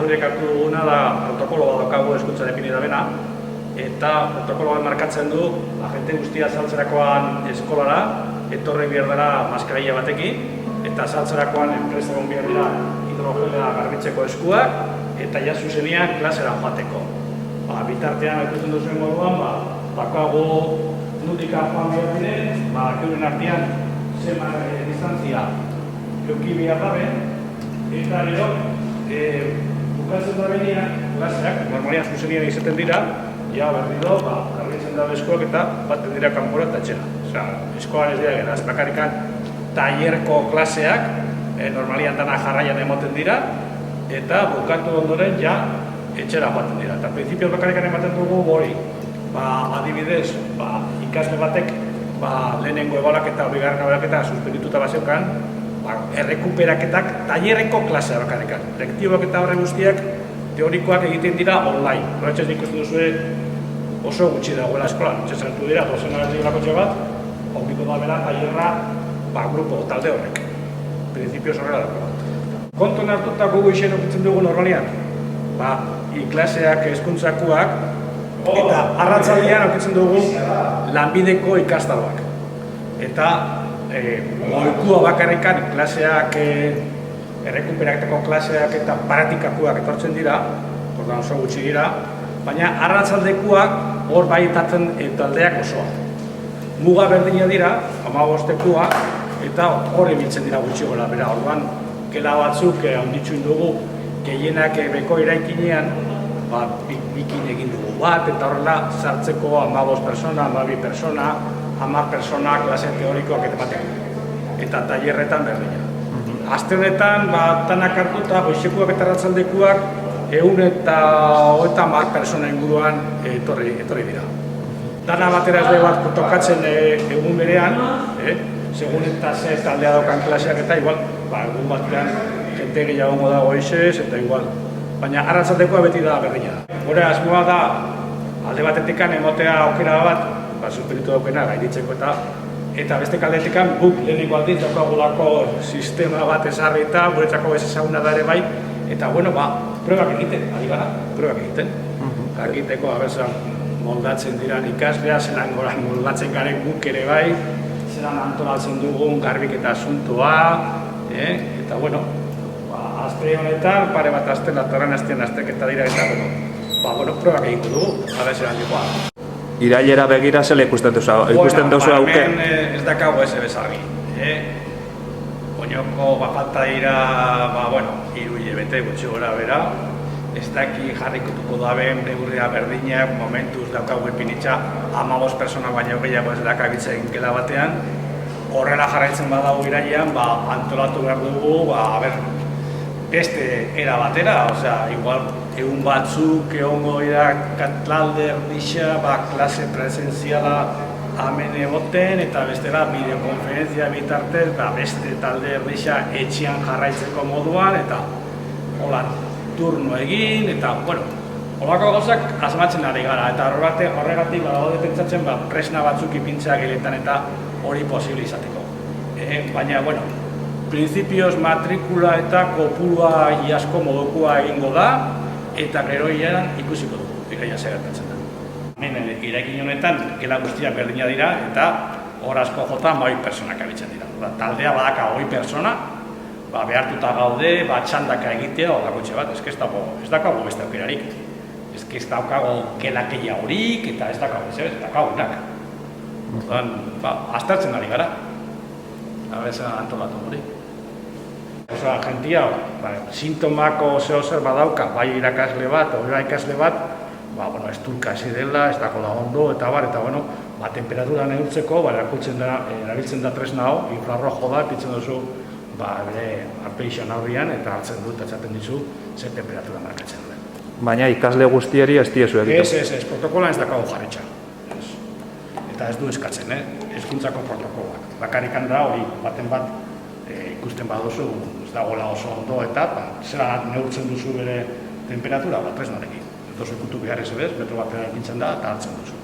neurriek hartu duguna da protokolo bat daukagu hezkuntza definida bena, eta protokolo bat markatzen du agente guztia saltzerakoan eskolara, etorri behar dela maskarilla batekin, eta saltzerakoan enpresa egon behar dira hidrogelea garbitzeko eskuak, eta ja zuzenean klasera joateko. Bitartean, ikusten duzuen moduan, daukagu nutika joan behar diren, euren artean zenbat distantzia eduki behar dabe, eta gero, bukatzen da benean, klaseak, normalian zuzenean izaten dira, ja berrido, garbitzen da eskuak eta baten dira kanpora eta etxera. Osea, eskolan ez dira gara, ez bakarrikan tailerko klaseak, normalian dana jarraian emoten dira, eta bukatu ondoren ja etxera joaten dira. Eta prinsipioz bakarrikan ematen dugu hori, adibidez, ikasle batek lehenengo ebalaketa, bigarren ebalaketa suspendituta bazeukan, errekuperaketak tailerreko klasea bakarrikan. Lektiboak eta horre guztiak teorikoak egiten dira online. Horretxez ikusten duzue oso gutxi dagoela eskolan. Txezertu dira, dozenara zigulakotxe bat, aukiko da bera tailerra grupo, talde horrek. Prinsipioz horrela dago. Konton hartuta gugu isen okitzen dugu normalian. Klaseak, hezkuntzakoak, eta arratzaldean okitzen dugu lanbideko ikastaroak. Eta goikua bakarrikan klaseak, errekuperaketako klaseak eta paratikakoak etortzen dira, ordan oso gutxi dira, baina arratzaldekuak hor baitatzen taldeak osoa. Muga berdina dira, 15-tekua, eta hor ibiltzen dira gutxi gola bera. Orduan, gela batzuk handitxuin dugu, gehienak beko eraikinean, bikin egin dugu bat, eta horrela sartzeko 15 persona, 12 persona, 10 persona klase teorikoak eta bateko. Eta tailerretan berdina. Aste honetan, tanak hartuta, goizekuak eta arratzaldekuak 110 persona inguruan etorri dira. Dana batera ez dugu bat tokatzen egun berean, segun eta ze taldea daukan klaseak eta igual, egun batean jente gehiago da goizez eta igual. Baina arratzaldekoa beti da berdina. Hore asmoa da, alde batetikan emotea aukera bat, suspenitu daukena gainditzeko eta beste kaldetikan guk lehenengo aldiz daukagulako sistema bat ezarrita, guretzako ez ezaguna da ere bai, eta probak egiten, ari gara, probak egiten. Jakiteko, moldatzen diran ikaslea, zelan goran moldatzen garen guk ere bai, zelan antolatzen dugun garbiketa asuntoa, eta azte honetan, pare bat azten, datorren aztean azteketa dira eta, probak egiten dugu, zelan jokoa. Irailera begira zela ikusten duzu auke? Hemen ez dakago ez ebezarri. Oinoko falta dira, 3 hilabete gutxi gora bera. Ez daki jarrikutuko daben neurria berdinak, momentuz daukagu ipinitza 15 persona baino gehiago ez dakabitzen gela batean. Horrela jarraitzen badago irailean, antolatu behar dugu, beste era batera, igual egun batzuk egongo dira katlalde erdisa, klase presenziala hemen egoten eta bestela bideokonferentzia bitartez beste talde erdisa etxean jarraitzeko moduan eta hola turno egin eta holako gauzak asmatzen ari gara eta horregatik badaude pentsatzen presna batzuk ipintzea geletan eta hori posible izateko. Baina, prinsipioz matrikula eta kopurua iasko modukoa egingo da eta gero ikusiko dugu, iraia segertatzen da. Hemen iraikin honetan, gela guztiak berdina dira eta hor asko jota 12 personak abitzen dira. Taldea badaka 20 persona, behartuta gaude, txandaka egitea odakotxe bat, ez dakago beste aukerarik. Ez dakago gelakeia horik eta ez dakago unak. Aztertzen ari gara, antolatu hori. Jentia, sintomako zer badauka, bai irakasle bat, horrela ikasle bat, esturka hasi dela, ez dako da ondo, eta temperatura neurtzeko, erabiltzen da tresna hau, infrarrojo da, pitzen duzu, bere arpeixan aurrian, eta hartzen dut, etxaten dizu, zer temperatura markatzen duen. Baina ikasle guztieri ez diezu egiten? Ez, protokola ez dakago jarritxa. Eta ez du eskatzen, hezkuntzako protokolak. Bakarrikan da, hori baten bat, ikusten baduzu, ez dagoela oso ondo eta zera neurtzen duzu bere temperatura, tresnarekin. Ez duzu ikutu behar ez ebez, metro batean egintzen da eta hartzen duzu.